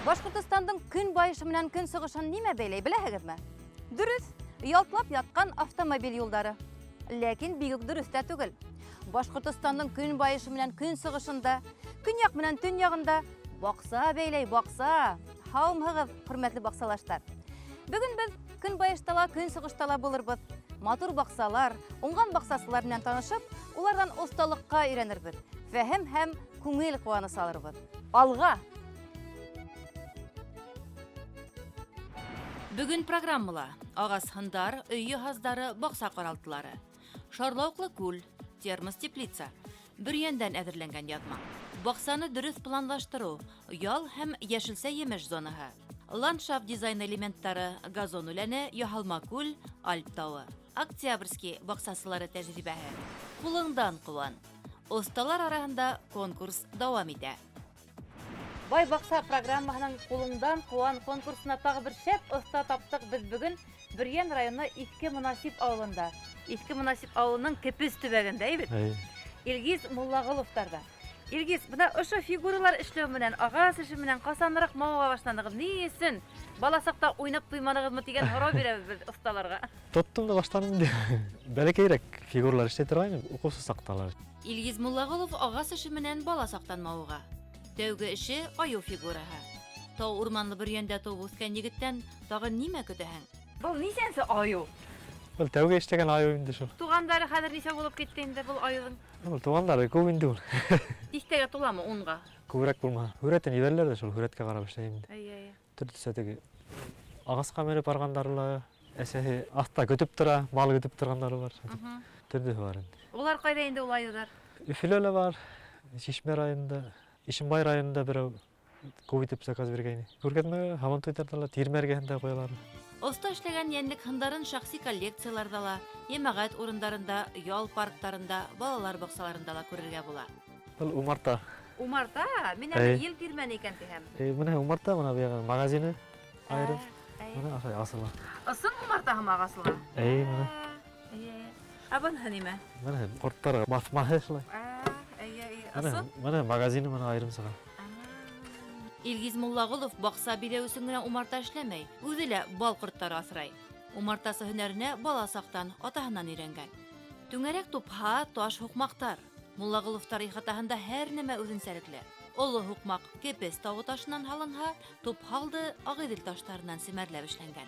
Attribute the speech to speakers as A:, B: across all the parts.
A: Башкортостандың күн байышы менән күн сыгышын нимә бәйләй, беләһегезме? Дөрес, ялтлап яткан автомобиль юлдары. Ләкин бик үк дөрес тә түгел. Башкортостандың күн байышы менән күн сыгышында, көньяк менән төньягында бакса бәйләй, бакса. Һаумыгыз, хөрмәтле баксалаштар. Бүген без күн байыштала, күн сыгыштала булырбыз. Матур баксалар, уңган баксасылар белән танышып, улардан осталыкка өйрәнербез. Фәһем һәм күңел куаныш алырбыз. Алга!
B: Бүгін программала ағас хындар, өйі хаздары, бақса қаралтылары. Шарлауқлы күл, термос теплица, бір енден әдірленген ядма. Бақсаны дұрыс планлаштыру, ял һәм яшілсә емеш зонаға. Ландшафт дизайн элементтары, газон үләне, яхалма күл, Альп тауы. Октябрьский бақсасылары тәжрибәһе. Кулыңдан куан. Осталар арасында конкурс дауам итә.
A: Бай бакса программаһының кулыңдан куан конкурсына тагы бер шәп оста таптык без бүген Бөрьян районы Иске Мөнасип авылында. Иске Мөнасип авылының Кепес төбәгендә бит. Илгиз Муллагыловтарда. Илгиз, бuna ошо фигуралар эшләү менән, агас эше менән касанрак мавыга башландыгыз? Ни өчен? Баласакта уйнап туйманыгызмы дигән һорау бирәбез без осталарга.
C: Тоттым да баштадым ди. Бәләкәйрәк фигуралар эшләп торган, укусыз сакталар.
B: Илгиз Муллагылов агас эше менән баласактан мавыга. Тәүге эше аю фигураһы. Тау урманлы бер йөндә туып үскән егеттән тагы нимә көтәһең?
A: Бу нисәнсе аю?
C: Бу тәүге эштәгән аю инде шул.
A: Тугандары хәзер нисә булып китте инде бу аюның?
C: Бу тугандары күп инде ул.
A: Тистәгә туламы 10га?
C: Күбрәк булма. Хүрәтен ибәрләр дә шул хүрәткә карап эшләйм инде.
A: Әй.
C: Төртсәтеге агаска менеп баргандарлар, әсәһе аста көтүп тора, мал көтүп торгандары бар. Төрдө бар инде.
A: Улар кайда инде ул аюлар?
C: Өфөлә бар. Шишмә районында, Ишимбай районында берәү күп итеп заказ бергән. Күргәнме? Һаман туйтарлар, тирмәргәндә куялар.
B: Оста эшләгән йәнлек хындарын шәхси коллекцияларда ла, ямагать урындарында, ял парктарында, балалар баксаларында ла күрергә була.
C: Ул умарта.
A: Умарта, менә ел тирмәне икән тиһәм.
C: Менә умарта, менә бу магазины айрым. Менә асыла.
A: Ысын умартаһы магасылга.
C: Менә.
A: Абын һәниме?
C: Менә корттар басмаһы шулай.
A: Ысын?
C: Менә магазины менә айрым сыга.
B: Илгиз Муллагылов бакса биләү өсөн генә умарта эшләмәй, үзе лә бал корттары асрай. Умартасы һөнәренә бала сактан атаһыннан өйрәнгән. Түңәрәк тупһа, таш хукмактар. Муллагыловтар ихатаһында һәр нәмә үзенчәлекле. Олы хукмак Кепес тауы ташынан һалынһа, тупһалды Агыйдел таштарынан семәрләп эшләнгән.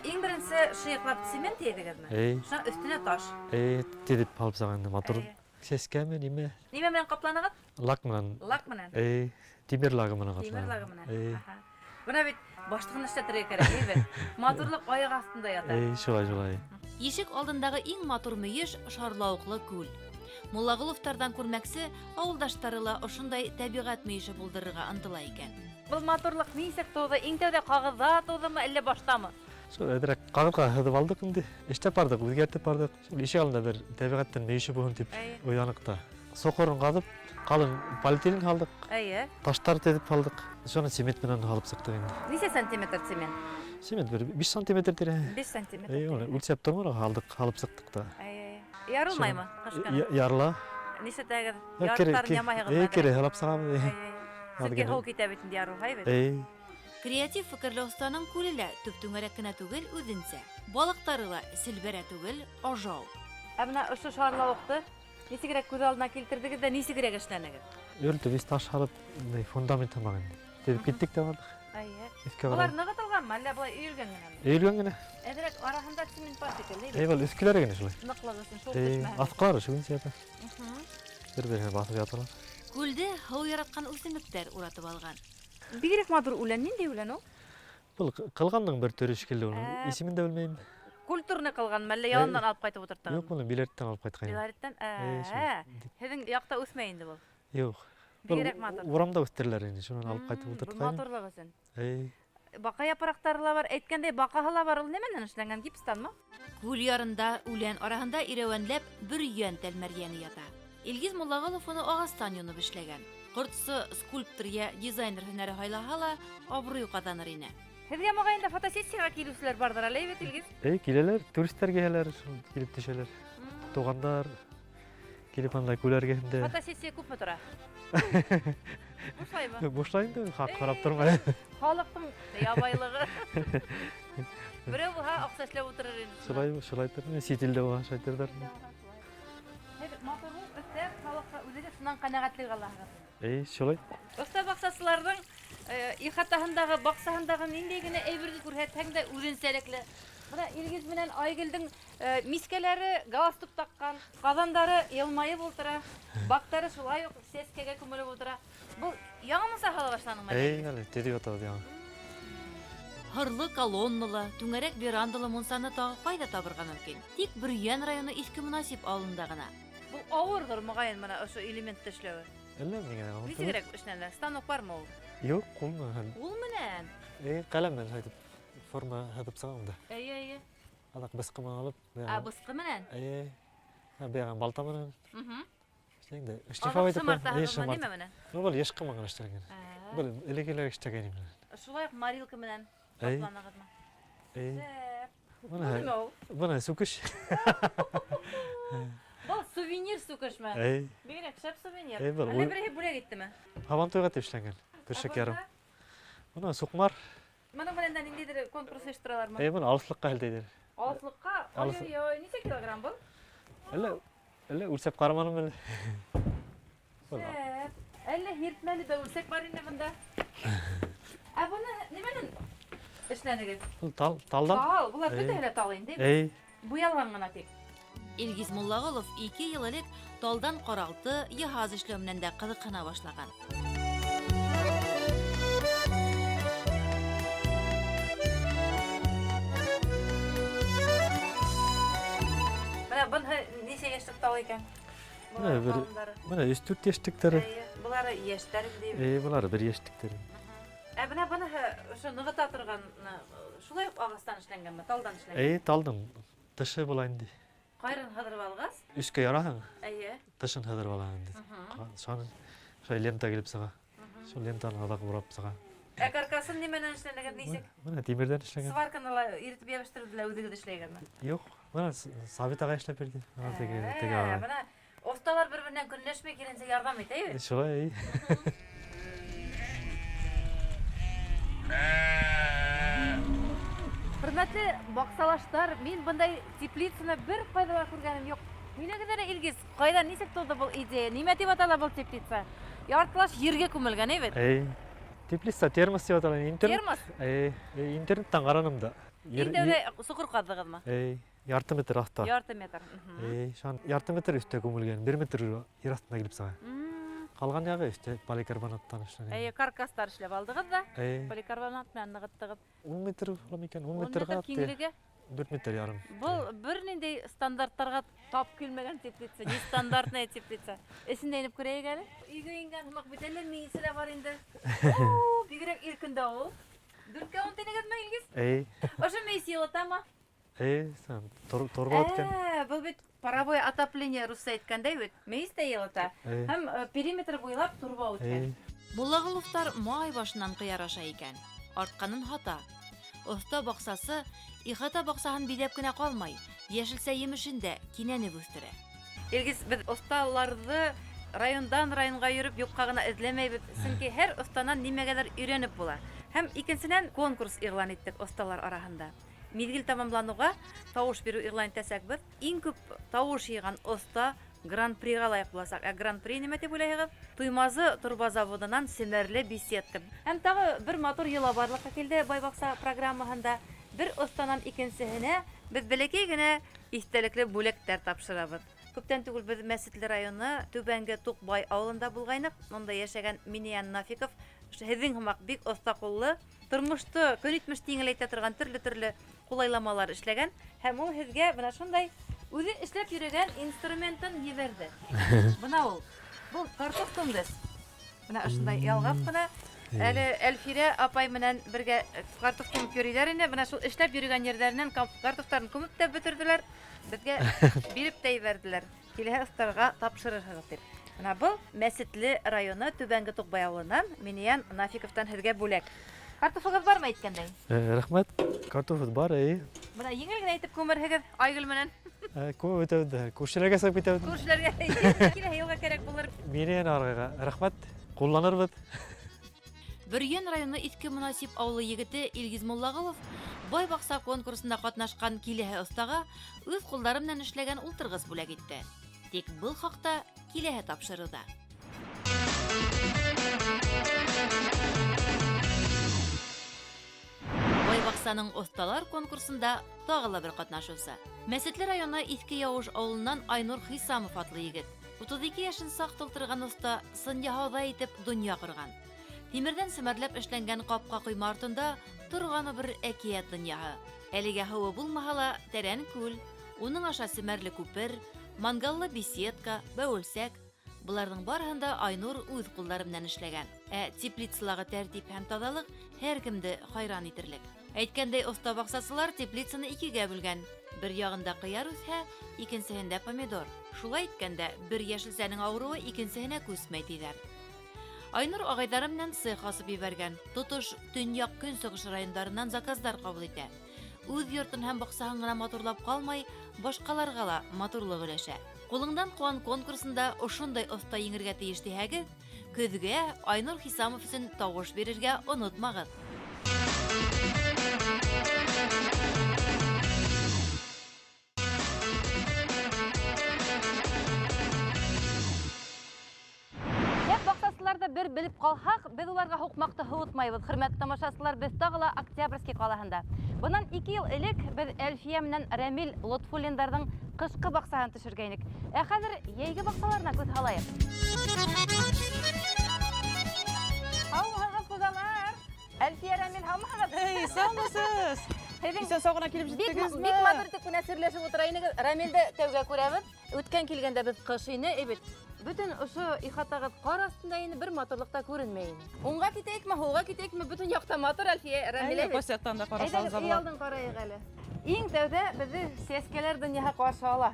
A: Иң беренче шыйыклап цемент ядегезме? Шуның үстенә таш.
C: Тедип алып саганда матур. Сескәме ниме?
A: Ниме белән капланыгыз?
C: Лак менән.
A: Лак менән.
C: Тимер лагы менән
A: Тимер
C: каплана.
A: лагы менән. Буна бит баштыгын эшләтергә кирәк, бит. Матурлык аяк астында ята.
C: Шулай.
B: Ишек алдындагы иң матур мөеш Шарлауклы күл. Муллагыловтардан күрмәксе, авылдаштары ла ошондай табигать мөеше булдырырга ынтыла икән.
A: Бу матурлык нисек туды? Иң тәүдә кагызда тудымы, әллә баштамы?
C: Шул әдрәк кагылга һыдып алдык инде. Эштә бардык, үзгәртеп бардык. Шул ишек алдында бер табигатьтән мөеше булган дип уянык та. Сокорын казып, калын полиэтилен алдык. Таштар тедип алдык. Шуны цемент менән алып сыктык инде.
A: Нисә сантиметр цемент?
C: Цемент бер 5 сантиметр тирә.
A: 5 сантиметр.
C: Үлчәп тормыр, алып сыктык та.
A: Ярылмаймы? Кышкан.
C: Ярла.
A: Нисә тәгәр? Яртар ямайгыз.
C: Кере алып сагам.
A: Сезгә хол китә бит инде ярыл, һәйбәт.
B: Креатив фикерле устаның күлелә төп түңәрәк кенә түгел үзенчә. Балыктары ла селбәрә түгел, ажау.
A: Менә ошо шарлавыкты нисегрәк күз алдына килтердегез дә нисегрәк эшләнегез?
C: Өртү без таш алып, фундамент тамагын. Тедип киттек дә бардык.
A: Алар ныгытылганмы, әллә булай өелгән генәме?
C: Өелгән генә.
A: Әдрәк арасында цемент бар шикелле.
C: Бал өскеләре генә шулай.
A: Ныклыгы өчен шул төшмә.
C: Аткалары шугын сията. Бер-беренә басып яталар.
B: Күлдә һау яраткан үсемлектәр уратып алган.
A: Бигрәк матур үлән, нинди үлән ул?
C: Бул кылганның бер төрү шикелле ул. Исемен дә белмәйм.
A: Культурны кылганмы, әллә яныннан алып кайтып утырттыгыз?
C: Юк, моны билеттән алып кайткан.
A: Билеттән? Һеҙҙең яҡта үсмәй инде бул?
C: Юк.
A: Бигерәк матур.
C: Урамда үстерләр инде, шунан алып кайтып утырттык.
A: Матурлык өсөн. Бака япрактары ла бар, әйткәндәй бакаһы ла бар. Ул нәмәнән эшләнгән, гипстанмы?
B: Күл ярында үлән араһында ирәвәнләп бер йөн тәлмәрйәне ята. Илгиз Муллагылов аны агастан юнып эшләгән. Кортсы скульптор я дизайнер һөнәре һайлаһа ла, абруй казаныр ине.
A: Һеҙгә мөгәйендә фотосессияға килеүселәр бардыр әле бит, Илгиз?
C: Киләләр, туристтар киләләр, килеп төшәләр. Тугандар килеп андай күләргә инде.
A: Фотосессия күпме тора?
B: Бушлаймы?
C: Бушлайын да, хақ қарап тұрмай.
B: Халықтың ябайлығы. Біреу бұға ақса эшләп отырыр енді.
C: Шылай тұрмай, сетелде оған шайтырдар.
B: Моторлы өтте халыққа өзі сынан қанағатлық Аллаһ.
C: Шылай.
B: Оста бақсасылардың ихатаһындағы, бақсаһындағы ниндей әйберді күрһәтһәң дә үренсәлекле. Бuna İlgiz менән Айгөлдең мискәләре галстук таккан, казандары елмайып ултыра, бактары шулай ук сескәгә күмелеп ултыра. Бу яңамы сахалы башланыңмы?
C: Әле теди атады яңа.
B: Хырлы колонналы, түңәрәк верандалы мунсаны тагы кайда табырга мөмкин? Тик Бөрьян районы Иске Мунасип авылында гына. Бу авырдыр мөгаен менә ошо элемент эшләүе.
C: Әллә миңа.
B: Нисегрәк эшләнәләр? Станок бармы ул?
C: Юк, кулман.
B: Ул менән.
C: Каләм белән хәйтеп форма хәтеп сагымда.
B: Әйе.
C: Алак бысқы алып.
B: Бысқы менән?
C: Бәгән балта менән. Эшләгәндә.
B: Иштифа итеп.
C: Бу яшкы маңа эшләгән. Бу элекеләр эшләгән инде.
B: Шулай марилка менән.
C: Бuna sukış.
B: Бұл сувенир сукышмы? Бигрәк шәп сувенир. Әллә бере бүләк иттеме?
C: Хаван тойга тешленген. Биршек ярым. Бuna сукмар.
B: Моның менән ниндидер конкурс оештыралармы?
C: Бuna алыслыкка хәлдәдер.
B: Алыслыкка? Ой, ничә килограмм бу?
C: Әллә үлчәп караманым әле.
B: Әллә хиртмәле дә үлсәк бар инде монда. Буны нимәнән эшләнегез?
C: Талдан.
B: Тал, булар бөтәһе тал инде. Буялган гына тик. Илгиз Муллагулов 2 ел элек талдан каралты яһаз эшләү менән дә кызыксына башлаган. Менә бу ничә яшьлек тал икән?
C: Менә 3-4 яшьтектәре.
B: Булары яшьтәр дип.
C: Булары 1 яшьтектәре.
B: Буны ошо ныгыта торган шулай агыстан эшләнгәнме, талдан эшләнгән?
C: Талдан. Тышы була инде.
B: Кайрын хәдер алгас?
C: Үскә яраһың.
B: Тышын
C: хәдер була инде. Шул лента килеп сыга. Шул лентаны алак урап сыга.
B: Каркасын нимәнән эшләнгән дисек?
C: Менә тимердән эшләнгән.
B: Сварканы иретеп ябыштырдылар, үзегез эшләгәнме?
C: Юк, менә Сабитага эшләп бирде.
B: Менә осталар бер-береннән көнләшмәй киленсә ярдәм итә.
C: Шулай.
B: Хөрмәтле баксалаштар, мин бундай теплицаны бер кайда да күргәнем юк. Минегедә Илгиз, кайда ничек тулды бу идея? Нимә дип атала бу теплица? Яртылаш җиргә күмелгән, бит.
C: Теплица термос дип атала.
B: Термос?
C: Интернеттан караным да.
B: Инде сукыр казыгызмы?
C: Ярты метр аста.
B: Ярты метр.
C: Шан ярты метр өстә күмелгән. 1 метр җир астына килеп сыга. Калган ягы өстә поликарбонаттан эшләнгән.
B: Каркастар эшләп алдыгыз да? Поликарбонат белән ныгыттыгыз.
C: 10 метр булам икән, 10 метрга. 4 метр ярым.
B: Бу бер нинди стандартларга тап килмәгән теплица, не стандартная теплица. Эсендә инеп күрәйек әле. Өйгә ингән хымак бит әллә мисе дә бар инде. Бигрәк иркендә ул. Дүрткә он тинегезме Илгиз? Ошо мисе елатамы?
C: Торба үткән.
B: Бу бит паровое отопление русча әйткәндәй бит. Мейс дә елата. Һәм периметр буйлап турба үткән. Муллагуловтар май башыннан кыяр аша икән. Артканын хата. Оста баксасы ихата баксаһын бидәп кенә калмай, яшелсә емешендә кинәнеп үстерә. Илгиз, без осталарны райондан районга йөреп юкка гына эзләмәйбез, чөнки һәр останан нимәгәдер өйрәнеп була. Һәм икенчедән конкурс игълан иттек осталар арасында. Мизгил тамамлануга тавыш бирү игълан итәсәкбез, иң күп тавыш йыган оста Гран-прига лайык буласак. Гран-при нимә дип уйлайһығыз? Туймазы турба заводынан семәрле беседка. Һәм тагы бер мотор йыла барлыкка килде Байбакса программаһында. Бер останан икенчесенә без бәләкәй генә истәлекле бүләктәр тапшырабыз. Күптән түгел без Мәсетле районы Түбәнге Тукбай авылында булгайнык. Монда яшәгән Миниян Нафиков һеҙҙең һымаҡ бик оста ҡуллы, тормошто көнитмеш еңеләйтә торган төрлө ҡулайламалар эшләгән. Һәм ул һеҙгә бына шундай үҙе эшләп йөрөгән инструментын ебәрҙе. Бына ул. Был картоф көмбөс. Бына ошондай ялғап кына. Әле Әлфирә апай менән бергә картоф күмеп йөрөйҙәр инде. Бына шул эшләп йөрөгән ерҙәренән картофтарын күмеп тә бөтөрҙөләр. Безгә биреп тә ебәрҙеләр. Киләһе ыфтарға тапшырырһығыҙ дип. Бына был Мәсетле районы Түбәнге Тукбай ауылынан Миниян Нафиковтан һеҙгә бүләк. Картофығыҙ бармы әйткәндәй?
C: Рәхмәт. Картоф бар,
B: Бына еңел генә итеп күмерһегеҙ Айгөл менән.
C: Күп үтәүҙе. Күршеләргә сығып китәүҙе.
B: Күршеләргә киләһе йылға кәрәк булыр.
C: Миниян арғайға рәхмәт. Кулланырбыз.
B: Бүрген районы иске мөнасип авылы егете Илгиз Муллагылов бай бакса конкурсында катнашкан киләһе остага үз кулдары белән эшләгән ултыргыс бүләк итте. Тик был хакта киләһе тапшыруда. Бай баксаның осталар конкурсында тагыла бер катнашучы. Мәсетле районы Иске Явыш авылыннан Айнур Хисамов атлы егет. 32 яшын сак тултырган уста сын яһауда итеп дөнья кырган. Тимердән семәрләп эшләнгән капка койма артында торганы бер әкият дөньяһы. Әлегә һавы булмаһа ла тәрән күл, уның аша семәрле күпер, мангаллы беседка, бәүелсәк. Буларның барыһында Айнур үз куллары белән эшләгән. Теплицаларга тәртип һәм тазалык һәркемде хайран итерлек. Әйткәндәй, оста баксасылар теплицаны икегә бүлгән. Бер ягында кыяр үсә, икенчесендә помидор. Шулай иткәндә, бер яшелсәнең авыруы икенчесенә күсмәй диләр. Айнур агайдары белән цех асып ебәргән. Тотыш төньяк көнсыгыш районнарыннан заказлар кабул итә. Үз йортын һәм баксаһын гына матурлап калмай, башкаларга ла матурлык өләшә. Кулыңдан куан конкурсында ошондай оста еңергә тиеш дисәгез, көзгә Айнур Хисамов өчен тавыш бирергә онытмагыз.
A: Бер белеп калһак, без уларга хукмакты һуытмайбыз. Хөрмәтле тамашачылар, без тагыла Октябрьский калаһында. Bundan 2 ел элек без Әлфия менән Рамил Лотфуллиндарның кышкы баксаһын төшергәйник. Хәзер яйгы баксаларына күз һалайык. Һаумыгыз кузалар. Әлфия, Рамил, һаумыгыз.
D: Саумысыз. Исән саугына килеп җиттегезме?
A: Бик матур итеп кенә серләшеп утырайны. Рамилде тәүгә күрәбез. Үткән килгәндә без кыш ине, бит. Bütün ошо ихатагыз кар астында инде бер матурлыкта күренмәй. Уңга китәйекме, һулга китәйекме, бүтән якта матур Әлфия, Рамил.
D: Әйе, посяктан да карасагыз
A: Әйдәгез, ялдын карайык әле. Иң тәүдә безне сәскәләр дөньяга каршы ала.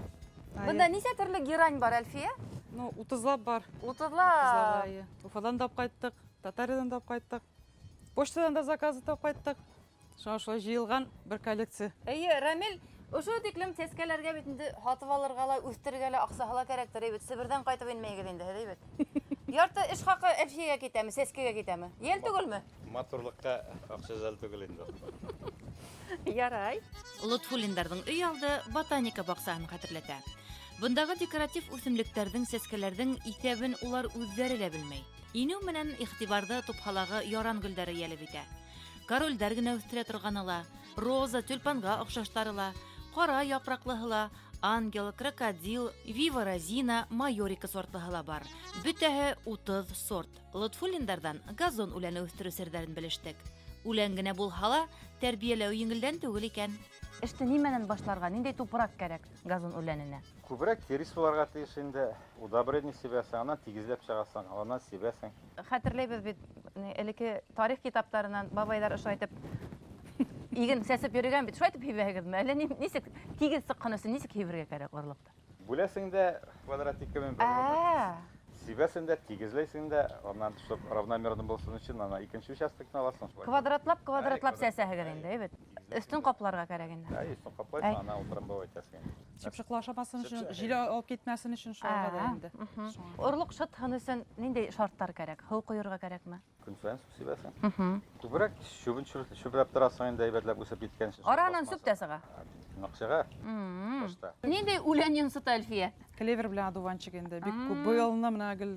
A: Бунда ничә төрле герань бар, Әлфия?
D: Ну, 30лап бар.
A: 30лап.
D: Уфадан да кайттык, Татариядан да кайттык. Почтадан да заказ итеп кайттык. Шуңа җыелган бер коллекция.
A: Әйе, Рамил, ошо тиклем сәскәләргә бит инде һатып алырга ла, үстергә ла аксаһала кирәктер бит. Себердән кайтып инмәйгез инде, бит. Ярты эш хакы Әлфиягә китәме, сәскәгә китәме? Ел түгелме?
E: Матурлыкка акча зал түгел инде.
A: Ярай.
B: Лотфуллиндарның өй алды ботаника баксаһын хәтерләтә. Бундагы декоратив үсемлекләрнең, сәскәләрнең исәбен улар үзләре лә белмәй. Инү менән игътибарда тупһалагы яран гөлләре ялеп итә. Корольдәр генә үстерә торганыла, роза, тюльпанга охшаштарыла, кара япраклыһыла, ангел, крокодил, вива розина, майорика сортлыһыла бар. Бүтәһе 30 сорт. Лотфуллиндардан газон үләне үстерү сердәрен белештек. Үлән генә булһа ла, тәрбияләү еңелдән түгел икән.
A: Эште нимәнән башларга, ниндәй тупрак кирәк газон үләненә?
E: Күбрәк терис буларга тиеш инде. Удобрение сибәсең, аннан тигезләп чыгасың, аннан сибәсең.
A: Хәтерләйбез бит, элекке тарих китаптарынан бабайлар ошо әйтеп иген сәсеп йөргән бит. Шулай итеп һибәгезме? Әллә нисек тигез сыккан өчен нисек һибергә кирәк орлыкта?
E: Бүләсең дә квадратикка мен бер. Сибәсең дә, тигезләйсең дә, аннан төшеп равномерный булсын өчен ана икенче участокны аласың.
A: Квадратлап сәсәһегез инде, бит. Өстен капларга кирәк инде.
E: Әй, үстен каплайсың, ана утрамбовать итәсең.
D: Чыпчыклашмасын өчен, җил алып китмәсен өчен шуңа да инде.
A: Орлык шытһын өчен ниндәй шартлар кирәк? Һыу куярга кирәкме?
E: Көн саен су сибәсең. Күбрәк чүбен чүпләп торасың инде, әйбәтләп үсеп киткән өчен.
A: Аранан сүп тә сыга.
E: Нақшыга. Башта.
A: Ниндәй үлән йонсыта Әлфия?
D: Клевер белән одуванчик инде. Бик күп быелны менә гел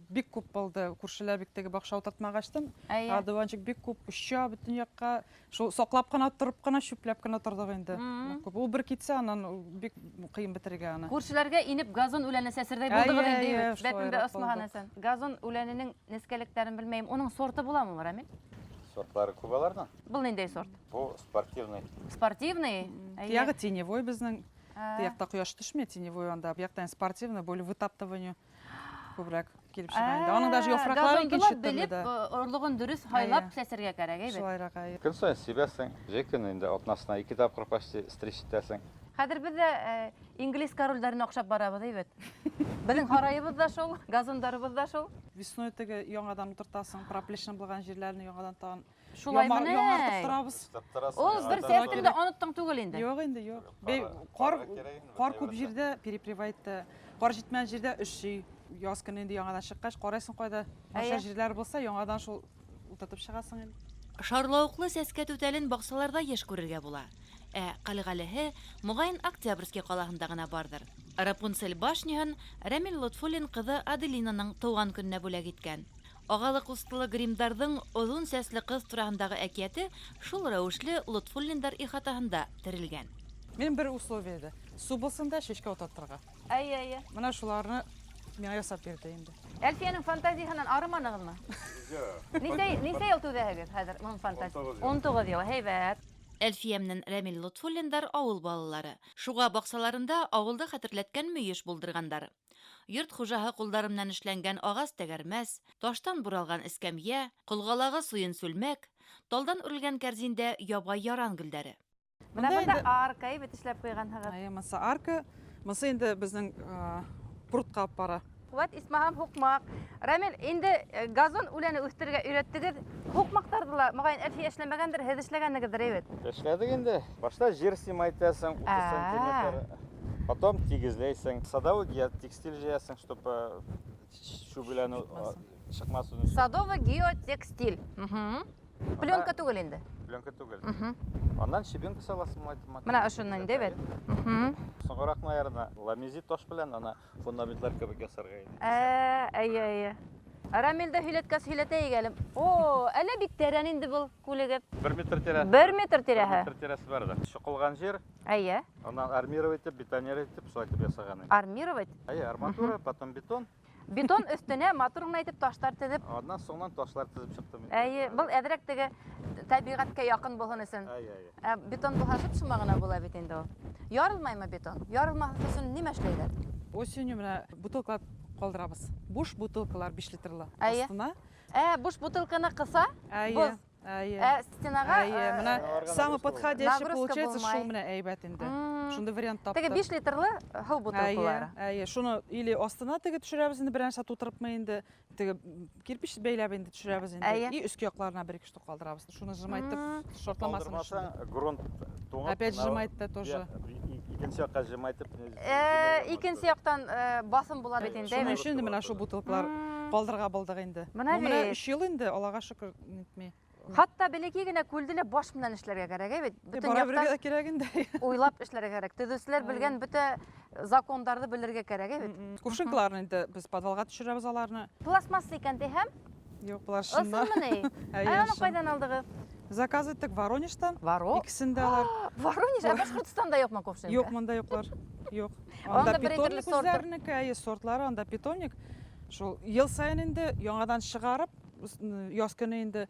D: бик күп булды. Күршеләр бик теге бакча утыртмага ачтым. Одуванчик бик күп уща бөтен якка. Шул саклап кына торып кына чүпләп кына тордык инде. Ул бер китсә, аннан бик кыен бетергә аны.
A: Күршеләргә инеп газон үләне сәсердәй булдыгы инде. Бәтендә асмаган әсән. Газон үләненең нескәлектәрен белмәйм. Уның сорты буламы, Рамил?
E: Сортлары күп аларның.
A: Бу ниндәй сорт?
E: Бу спортивный.
A: Спортивный?
D: Ягы теневой безнең. Якта кояш төшмәй, теневой анда. Бу яктан спортивный, более вытаптыванию күбрәк килеп чыга инде. Аның даже яфракларын килештерде дә.
A: Орлыгын дөрес хайлап сәсергә кирәк, әйбәт.
D: Шулайрак.
E: Көн саен сибәсең, җәй инде атнасына 2 тапкыр почти стриж итәсең.
A: Хәзер без дә инглиз корольдәренә охшап барабыз, әйбәт. Безнең һарайыбыз да шул, газондарыбыз да шул.
D: Весной теге яңадан утыртасың, проплешин булган җирләрне яңадан тагын
A: Шулаймыны.
D: яңартып торабыз.
A: Ул бер сәскәне дә оныттың түгел инде.
D: Юк инде, юк. Кар күп җирдә перепревайтта, кар җитмәгән җирдә 3 үй, яз көне инде яңадан чыккач карайсың кайда начар җирләр булса, яңадан шул утыртып чыгасың инде.
B: Шарлауыклы сәскә түтәлен баксаларда еш күрергә була. Калгалеһе мөгаен Октябрьский калаһында гына бардыр. Рапунцель башняһын Рамил Лутфуллин кызы Аделинаның туган көненә бүләк иткән. Агалык устылы гриммдарның озын сәсле кыз турагындагы әкияте шул рәвешле Лутфуллиндар ихатаһында терелгән.
D: Мен бер условие иде. Су булсын да чәчкә утыртырга.
A: Әйе.
D: Менә шуларны миңа ясап бирде инде.
A: Әлфиянең фантазияһынан арыманыгызмы? Нисә ел түзәһегез хәзер моның фантазиясы? 19 ел, һәйбәт.
B: Әлфия менән Рамил Лутфуллиндар авыл балалары. Шуга баксаларында авылда хәтерләткән мөеш булдыргандар. Йорт хуҗаһы кулдары белән эшләнгән агас тәгәрмәс, таштан буралган эскәмия, кылгалагы суен сүлмәк, талдан үрелгән кәрзиндә ябай яран гөлдәре.
A: Менә аркай бит эшләп куйганһыгыз.
D: Әйе, маса арка, маса инде безнең прутка алып бара.
A: Вот исмаһам хукмак. Рамил, инде газон үләне үстергә өйрәттегез. Хукмактардыла, мөгаен Әлфия эшләмәгәндер, һез эшләгәннегездер, әйбәт.
E: Эшләдек инде. Башта жер симайтасың 30 сантиметр. Потом тигезлейсің. Садовый геотекстиль жиясың, чтобы шу белән чыкмасын.
A: Садовый геотекстиль. Пленка түгел инде.
E: Пленка түгел. Аннан щебенка саласың математика.
A: Менә ошоннан инде бит.
E: Соңрак, наверное, ламезит тош белән ана фундаментлар кебек ясарга иде.
A: Әйе. Рамил да һөйләткәс һөйләтә игәлем. О, әле бик тәрән инде бу күлегеп.
E: 1 метр тирә.
A: 1 метр тирәһе.
E: 1 метр тирәсе бар да. Чукылган жер,
A: Әйе.
E: аннан армировать итеп, бетонировать итеп, шулай итеп ясаган.
A: Армировать.
E: Әйе, арматура, потом бетон.
A: Бетон өстенә матурына итеп таштар тезеп.
E: Аннан соңнан ташлар тезеп чыктым.
A: Әйе, бу әдрәк теге табигатькә якын булган өчен.
E: Әйе.
A: Бетон булһа шума гына була бит инде ул. Ярылмаймы бетон? Ярылмасы өчен нимә эшләйләр?
D: Осенью менә бутылкалар калдырабыз. Буш бутылкалар 5 литрлы.
A: Әйе.
D: Астына.
A: Буш бутылканы кыса,
D: Әйе. Әйе.
A: стенага
D: Әйе, менә самый подходящий
A: нагрузка
D: получается
A: булмай.
D: шул менә әйбәт инде. Шунда вариант таптык.
A: теге 5 литрлы һыу бутылкалары.
D: Әйе, шуны или астына теге төшерәбез инде берәр сат утырыпмы инде. Теге кирпич бәйләп инде төшерәбез инде. И өскә якларына бер ике штук калдырабыз. Шуны жымайтып, шортлamaсын өчен.
E: Грунт туңып.
D: Опять сжимать-то тоже.
E: Икенче якка жымайтып.
A: Икенче яктан басым була бит инде.
D: Шуның өчен менә шу бутылкалар калдырга булдык инде.
A: Менә бит.
D: 3 ел инде, Аллага шөкер, нитми.
A: Хатта бәләкәй генә күлдә баш белән эшләргә кирәк, бит. Бүтән
D: Бара бергә
A: яктан
D: кирәк инде.
A: уйлап эшләргә кирәк. Төзүчеләр белгән бөтә законнарны белергә кирәк, бит.
D: Кувшинкаларны инде без подвалга төшерәбез аларны.
A: Пластмасса икән дәһәм.
D: Юк, булар шуннан.
A: Ысынмыни? Аны кайдан алдыгыз?
D: Заказ иттек Воронежтан.
A: Воро.
D: Икесендә алар.
A: Воронеж, Башкортстанда юкмы ковшинка?
D: Юк, монда юклар. Юк.
A: Анда
D: Анда
A: бер
D: питомник
A: төрле сорты.
D: үзләренеке, әйе, сортлары, анда питомник. Шул ел сайын инде яңадан чыгарып, яз көне инде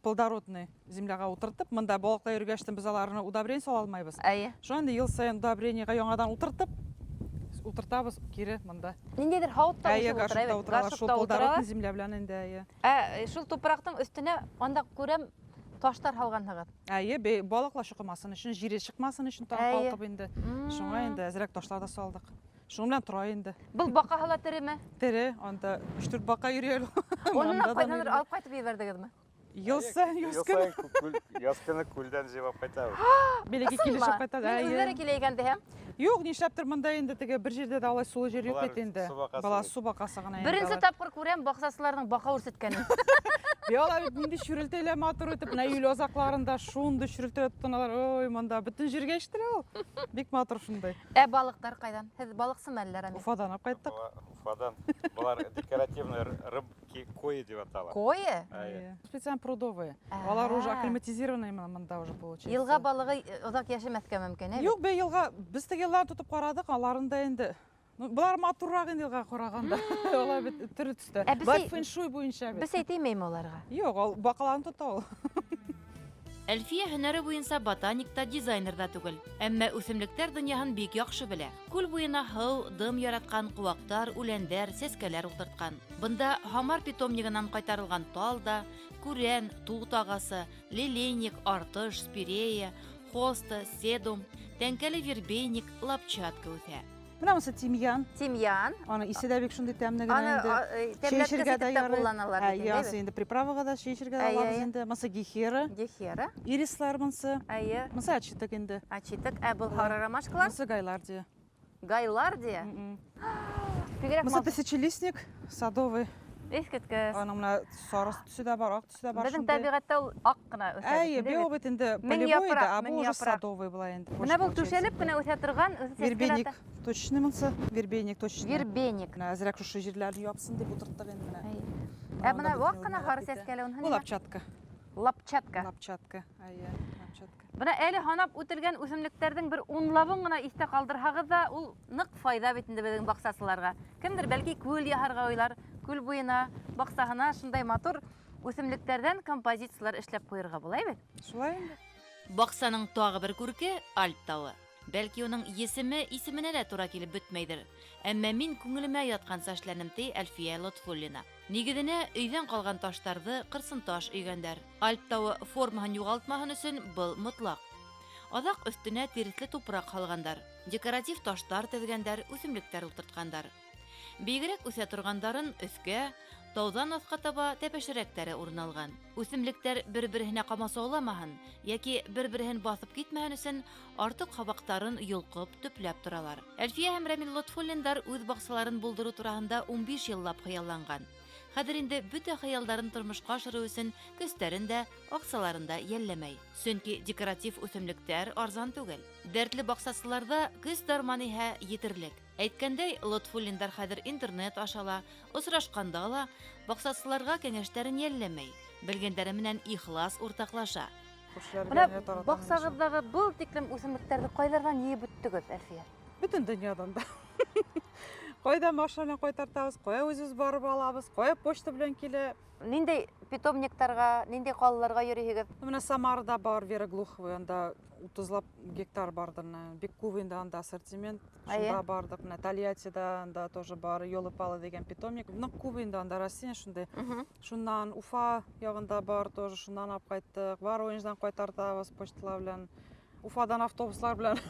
D: плодородный земляга утыртып, монда балыкта йөргәчтен без аларны удобрение сала алмайбыз.
A: Әйе.
D: Шуңа инде ел сайын удобрениега яңадан утыртабыз кире монда.
A: Ниндидер һавытта
D: Әйе,
A: утыра,
D: гаршыкта
A: бит.
D: утыралар, шул
A: Гаршыкта
D: плодородный
A: утыра.
D: земля белән инде, әйе.
A: Шул тупрактың өстенә анда күрәм таштар һалганһыгыз.
D: Әйе, балыклар чыкмасын өчен, җире чыкмасын өчен тагы
A: Әйе.
D: калкып инде. Шуңа инде әзрәк ташлар да салдык. Шуң белән тора инде.
A: Бул бакаһыла тереме?
D: Тере, анда 3-4 бака йөрәләр.
A: Оннан кайдандыр алып кайтып ебәрдегезме?
D: Ел сайын, яз көне
E: Яз көне күлдән җыйып кайтабыз.
D: белеге килешеп кайтады.
A: Үзләре килә икән дәһәм.
D: Юк, нишләптер монда инде теге бер җирдә дә алай сулы җир юк
E: Болар
D: бит инде.
E: су бакасы
D: Бала
E: бит.
D: су бакасы гына инде.
A: Беренче тапкыр күрәм баксасыларның бака үрсеткәнен.
D: Яла бит нинди чүрелтәләр матур итеп, менә юл азакларында шунда чүрелтә тоналар. Ой, монда бөтен җиргә иштер ул. Бик матур шундай.
A: Балыктар кайдан? Һез балыксымы әллә, Рамил?
D: Уфадан алып кайттык.
E: Уфадан. Булар декоративный рыбки кои дип аталар.
A: Кое?
E: Әйе.
D: Специально прудовые. Алар уже акклиматизированные монда уже получается.
A: Елга балыгы озак яшәмәскә мөмкин, әйе?
D: Юк, бе елга без теге елларны тотып карадык, аларында инде. Булар матуррак инде елга караганда. Алар бит төре төстә.
A: Без
D: Бар фэншуй буенча бит.
A: Без әйтмәйме аларга?
D: Юк, ал бакаларны тота ул.
B: Әлфия һөнәре буенча ботаникта, дизайнерда түгел, әмма үсемлектәр дөньяһын бик яхшы белә. Күл буена һыу, дым яраткан куактар, үләндәр, сәскәләр утырткан. Бында Хамар питомнигыннан кайтарылган тал да, күрән, тут агасы, лилейник, артыш, спирея, хоста, седум, тәңкәле вербейник, лапчатка үсә.
D: Менә монысы тимьян.
A: Тимьян.
D: Аны исе дә бик шундый тәмле генә инде.
A: Аны тәмләткә дә кулланалар бит
D: Әйе,
A: инде.
D: инде приправага да чәчергә алабыз инде. Монысы гехера,
A: Гехера.
D: ирислар монысы.
A: Әйе.
D: Монысы ачитык инде.
A: Ачитык. Бул харарамашкалар.
D: Монысы гайлардия.
A: Гайлардия. Бигрәк
D: Мысы тысячелистник, садовый.
A: Искиткес.
D: Аның менә сары төсе дә бар, ак төсе дә бар.
A: Безнең табигатьтә ул ак кына үсә.
D: Әйе, бу бит инде
A: Мең
D: полевой да,
A: япрак,
D: а
A: мең
D: бу уже
A: япрак.
D: садовый була инде.
A: Менә бу түшәлеп кенә үсә торган
D: Вербеник точный монсы, вербеник точный.
A: Вербеник.
D: Менә әзрәк шушы җирләрне япсын дип утырттык инде менә.
A: Ә менә вак кына хары сәскәле
D: Бу лапчатка.
A: Лапчатка.
D: Лапчатка. Әйе, лапчатка.
A: Менә әле һанап үтелгән үсемлекләрнең бер унлабын гына истә калдырһагыз да, ул нык файда бит инде безнең баксасыларга. Кемдер бәлки күл яһарга уйлар, күл буена, баксаһына шундай матур үсемлекләрдән композициялар эшләп куярга була бит.
D: Шулай инде.
B: Баксаның тагы бер күрке Альп тауы. Бәлки уның исеменә дә туры килеп бетмәйдер. Әмма мин күңелемә ятканса эшләнем ти Әлфия Лотфуллина. Нигеҙенә өйҙән ҡалған таштарҙы ҡырсын таш өйгәндәр. Альп тауы формаһын юғалтмаһын өсөн был мотлаҡ. Аҙаҡ өҫтөнә тиреҫле тупраҡ һалғандар. Декоратив таштар теҙгәндәр, үҫемлектәр ултыртҡандар. Бигерәк үҫә торғандарын өҫкә, тауҙан аҫҡа таба тәпәшерәктәре урын алған. Үҫемлектәр бер-береһенә ҡамасауламаһын, йәки бер-береһен баҫып китмәһен өсөн артыҡ һабаҡтарын йолҡоп, төпләп торалар. Әлфиә һәм Рәмил Лотфуллиндар үҙ баҡсаларын булдырыу тураһында 15 йыллап хыялланған. Хәҙер инде бөтә хыялдарын тормошҡа ашырыу өсөн көстәрен дә, аҡсаларын да йәлләмәй. Сөнки декоратив үҫемлектәр арзан түгел. Дәртле баҡсасыларҙа көс дарман иһә етерлек. Әйткәндәй, Лотфуллиндар хәҙер интернет ашала, осрашҡанда ла баҡсасыларға кәңәштәрен йәлләмәй. Белгәндәре менән ихлас уртаҡлаша.
A: Менә баҡсағыҙҙағы был тиклем үсемлектәрҙе ҡайҙарҙан йыйып бөттөгөҙ, Әлфиә?
D: Бөтөн дөньядан да. Ҡайҙа машина ҡайтартабыҙ, ҡайҙа үзебеҙ барып алабыҙ, ҡайҙа почта белән килә.
A: Ниндәй питомниктарға, ниндәй ҡалаларға йөрөйһегеҙ?
D: Менә Самарда бар, Вера Глуховая, анда 30 гектар бардыр. Бик күп инде анда ассортимент. Шунда бардык. Менә Тольяттида анда тоже бар, Ёлы-Палы дигән питомник. Ныҡ күп инде анда Россия шундай. Шундан Уфа яғында бар тоже, шундан алып ҡайттык. Воронеждан ҡайтартабыҙ почталар белән. Уфадан автобуслар белән.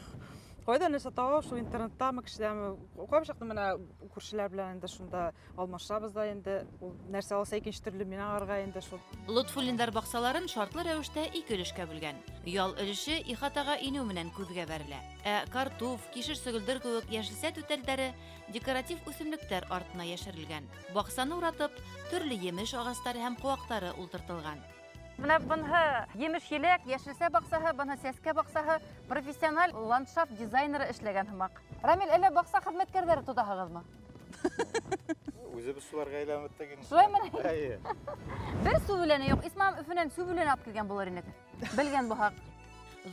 D: Ҡайҙа нәрсә табабыҙ, шул интернеттамы, кешеләрме? Ҡайбер чаҡта менә күршеләр белән инде шунда алмашабыҙ да инде. Ул нәрсә алса икенсе төрлө мин аңларға инде шул.
B: Лотфуллиндар баҡсаларын шартлы рәүештә ике өлөшкә бүлгән. Ял өлөшө ихатаға инеү менән күҙгә бәрелә. Ә картуф, кишер сөгөлдөр кеүек йәшелсә түтәлдәре декоратив үҫемлектәр артына йәшерелгән. Баҡсаны уратып, төрлө емеш ағастары һәм ҡыуаҡтары ултыртылған.
A: Менә быныһы емеш-еләк, йәшелсә баҡсаһы, быныһы сәскә баҡсаһы, профессиональ ландшафт дизайнеры эшләгән һымаҡ. Рамил, әллә баҡса хеҙмәткәрҙәре тотаһығыҙмы?
E: Үзебез шуларға әйләнеп тәген.
A: Шулаймы?
E: Әйе.
A: Бер су бүләне юҡ. Исмам Өфөнән су бүләне алып килгән булыр инек. Белгән бу хаҡ.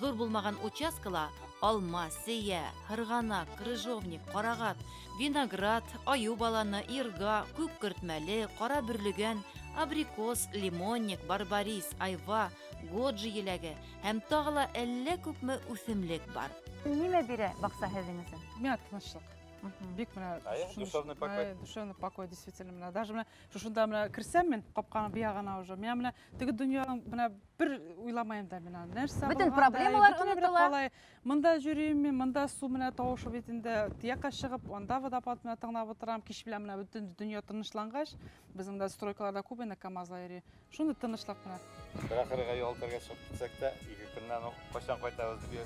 B: Ҙур булмаған участкала алма, сейә, һырғанак, крыжовник, ҡарағат, виноград, аю баланы, ирга, күк көртмәле, ҡара бөрлөгән, абрикос, лимонник, барбарис, айва, годжи еләге һәм тағы ла әллә күпме үҫемлек бар.
A: Нимә бирә баҡса һеҙҙең өсөн?
D: Миңә тыныслыҡ. Бик менә
E: душевный покой.
D: Душевный покой действительно менә. Даже менә шушында менә кирсәм мин ҡапҡаның биягына уже. Миңә менә теге донъяның менә бер уйламайым да мин. Нәрсә
A: Бөтөн проблемалар онотола.
D: Мында йөрөйөм мин, мында су менә тауышы бит инде. Тияҡҡа сығып, анда водопад менә тыңлап ултырам. Кич белән менә бөтөн донъя тынысланғас, безнең дә стройкаларда күп инде КамАЗлар йөрөй. Шуны тыныслыҡ менә.
E: Бер ахырға ялтырға чыгып китсәк тә, 2 көннән ҡайсан ҡайтабыҙ дип.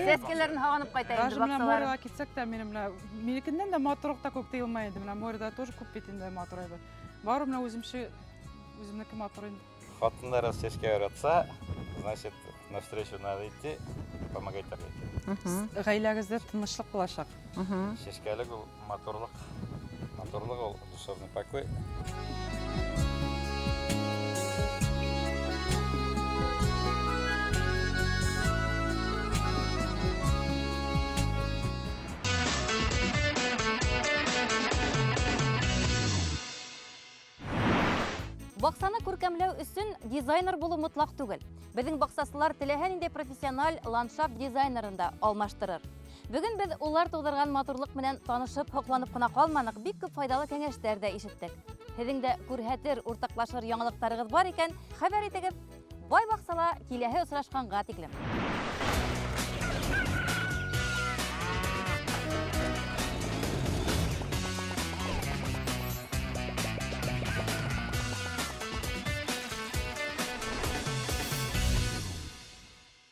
A: Сәскәләрен һағынып ҡайта инде
D: Даже менә
A: баҡсалар.
D: моряға китсәк тә, минекеннән дә матурлыҡ та күп тыйылмай инде. Менә моряда тоже күп бит инде матур әйбер. Бары менә үземнеке матур инде.
E: Хатындар сәскә өйрәтсә, значит, навстречу надо идти, помогать торгать.
D: Ғаиләгездә тынычлык буласак.
E: Сәскәлек ул матурлык. Матурлык ул душевный покой.
A: Баҡсаны күркәмләү өсөн дизайнер булыу мотлаҡ түгел. Беҙҙең баҡсасылар теләһә ниндәй профессиональ ландшафт дизайнерында алмаштырыр. Бөгөн беҙ улар тыуҙырған матурлыҡ менән танышып, һоҡланып ҡына ҡалманыҡ, бик күп файҙалы кәңәштәр дә ишеттек. Һеҙҙең дә күрһәтер, уртаҡлашыр яңылыҡтарығыҙ бар икән, хәбәр итегеҙ. Бай баҡсала киләһе осрашҡанға тиклем.